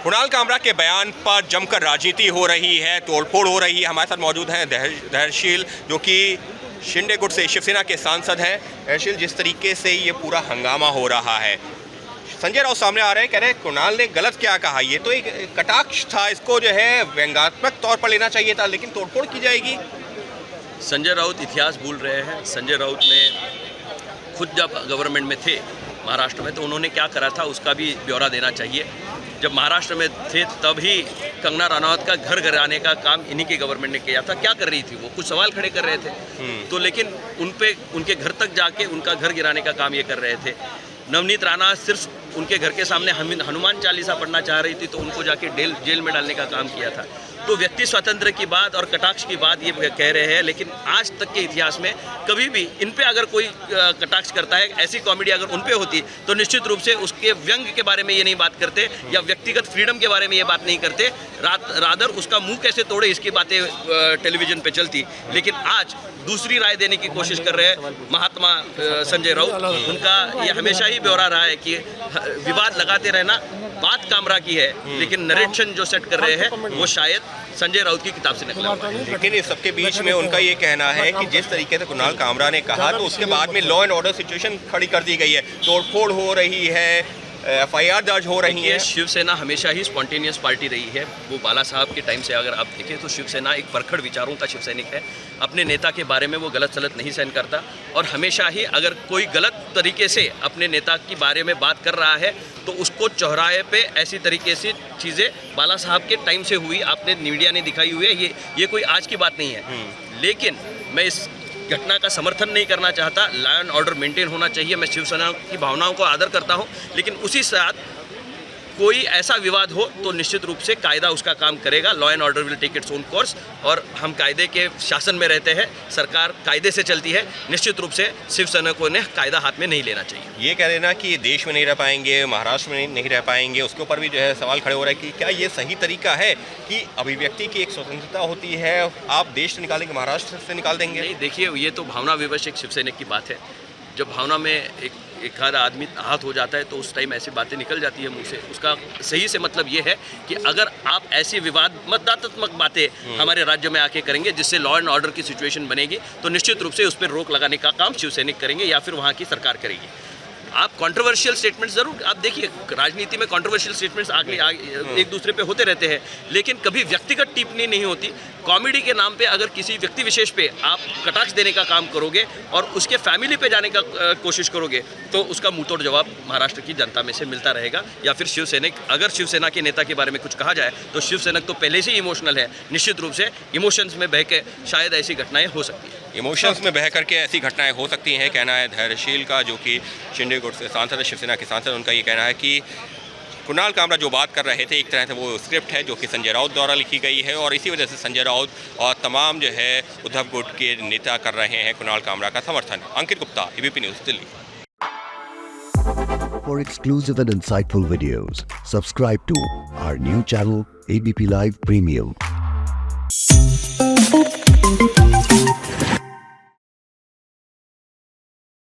कुणाल कामरा के बयान पर जमकर राजनीति हो रही है, तोड़फोड़ हो रही है। हमारे साथ मौजूद हैं धैर्यशील, जो कि शिंदे गुट से शिवसेना के सांसद हैं। धैर्यशील, जिस तरीके से ये पूरा हंगामा हो रहा है, संजय राउत सामने आ रहे हैं, कह रहे हैं कुणाल ने गलत क्या कहा, ये तो एक कटाक्ष था, इसको जो है व्यंग्यात्मक तौर पर लेना चाहिए था, लेकिन तोड़फोड़ की जाएगी। संजय राउत इतिहास भूल रहे हैं। संजय राउत ने खुद जब गवर्नमेंट में थे महाराष्ट्र में, तो उन्होंने क्या करा था उसका भी ब्यौरा देना चाहिए। जब महाराष्ट्र में थे तभी कंगना रनौत का घर गिराने का काम इन्हीं की गवर्नमेंट ने किया था। क्या कर रही थी वो? कुछ सवाल खड़े कर रहे थे, तो लेकिन उनके घर तक जाके उनका घर गिराने का काम ये कर रहे थे। नवनीत राणा सिर्फ उनके घर के सामने हनुमान चालीसा पढ़ना चाह रही थी, तो उनको जाके जेल में डालने का काम किया था। तो व्यक्ति स्वातंत्र्य की बात और कटाक्ष की बात ये कह रहे हैं, लेकिन आज तक के इतिहास में कभी भी इन पे अगर कोई कटाक्ष करता है, ऐसी कॉमेडी अगर उन पे होती, तो निश्चित रूप से उसके व्यंग के बारे में ये नहीं बात करते या व्यक्तिगत फ्रीडम के बारे में ये बात नहीं करते। रादर उसका मुंह कैसे तोड़े इसकी बातें टेलीविजन पे चलती। लेकिन आज दूसरी राय देने की कोशिश कर रहे हैं महात्मा संजय राउत। उनका ये हमेशा ही ब्यौरा रहा है कि विवाद लगाते रहना। बात कामरा की है, लेकिन नरेशन जो सेट कर रहे हैं वो शायद संजय राउत की किताब से निकला हुआ है। लेकिन इस सबके बीच में उनका ये कहना है कि जिस तरीके से कुणाल कामरा ने कहा, तो उसके बाद में लॉ एंड ऑर्डर सिचुएशन खड़ी कर दी गई है, तोड़फोड़ हो रही है, FIR दर्ज हो रही है। शिवसेना हमेशा ही स्पॉन्टेनियस पार्टी रही है। वो बाला साहब के टाइम से अगर आप देखें तो शिवसेना एक परखड़ विचारों का शिवसैनिक है। अपने नेता के बारे में वो गलत सलत नहीं सहन करता, और हमेशा ही अगर कोई गलत तरीके से अपने नेता के बारे में बात कर रहा है तो उसको चौराहे पे ऐसी तरीके से चीज़ें बाला साहब के टाइम से हुई, आपने मीडिया ने दिखाई हुई है। ये कोई आज की बात नहीं है। लेकिन मैं इस घटना का समर्थन नहीं करना चाहता। लॉ एंड ऑर्डर मेंटेन होना चाहिए। मैं शिवसेना की भावनाओं को आदर करता हूं, लेकिन उसी साथ कोई ऐसा विवाद हो तो निश्चित रूप से कायदा उसका काम करेगा। Law and order will take its own course, और हम कायदे के शासन में रहते हैं, सरकार कायदे से चलती है। निश्चित रूप से शिवसैनिकों ने कायदा हाथ में नहीं लेना चाहिए। ये कह देना कि देश में नहीं रह पाएंगे, महाराष्ट्र में नहीं रह पाएंगे, उसके ऊपर भी जो है सवाल खड़े हो रहा है कि क्या ये सही तरीका है कि अभिव्यक्ति की एक स्वतंत्रता होती है, आप देश से निकालेंगे, महाराष्ट्र से निकाल देंगे? नहीं, देखिए, ये तो भावना विवश एक शिवसैनिक की बात है। जब भावना में एक आधा आदमी आहत हो जाता है तो उस टाइम ऐसी बातें निकल जाती है मुंह से। उसका सही से मतलब ये है कि अगर आप ऐसी विवादात्मक बातें हमारे राज्य में आके करेंगे जिससे लॉ एंड ऑर्डर की सिचुएशन बनेगी, तो निश्चित रूप से उस पर रोक लगाने का काम शिवसैनिक करेंगे या फिर वहाँ की सरकार करेगी। आप कंट्रोवर्शियल स्टेटमेंट्स ज़रूर, आप देखिए राजनीति में कंट्रोवर्शियल स्टेटमेंट्स आगे एक दूसरे पे होते रहते हैं, लेकिन कभी व्यक्तिगत टिप्पणी नहीं होती। कॉमेडी के नाम पे अगर किसी व्यक्ति विशेष पे आप कटाक्ष देने का काम करोगे और उसके फैमिली पे जाने का कोशिश करोगे, तो उसका मुंहतोड़ जवाब महाराष्ट्र की जनता में से मिलता रहेगा। या फिर शिवसैनिक, अगर शिवसेना के नेता के बारे में कुछ कहा जाए तो शिवसैनिक तो पहले से ही इमोशनल है। निश्चित रूप से इमोशंस में बह के शायद ऐसी घटनाएं हो सकती हैं। इमोशंस में बह करके ऐसी घटनाएं हो सकती हैं, कहना है धैर्यशील का, जो कि शिंदे गुट से सांसद है, शिवसेना के सांसद। उनका ये कहना है कि कुणाल कामरा जो बात कर रहे थे, एक तरह से वो स्क्रिप्ट है जो कि संजय राउत द्वारा लिखी गई है, और इसी वजह से संजय राउत और तमाम जो है उद्धव गुट के नेता कर रहे हैं कुणाल कामरा का समर्थन। Ankit Gupta, ABP news, Delhi. For exclusive and insightful videos, subscribe to our new channel ABP Live Premium.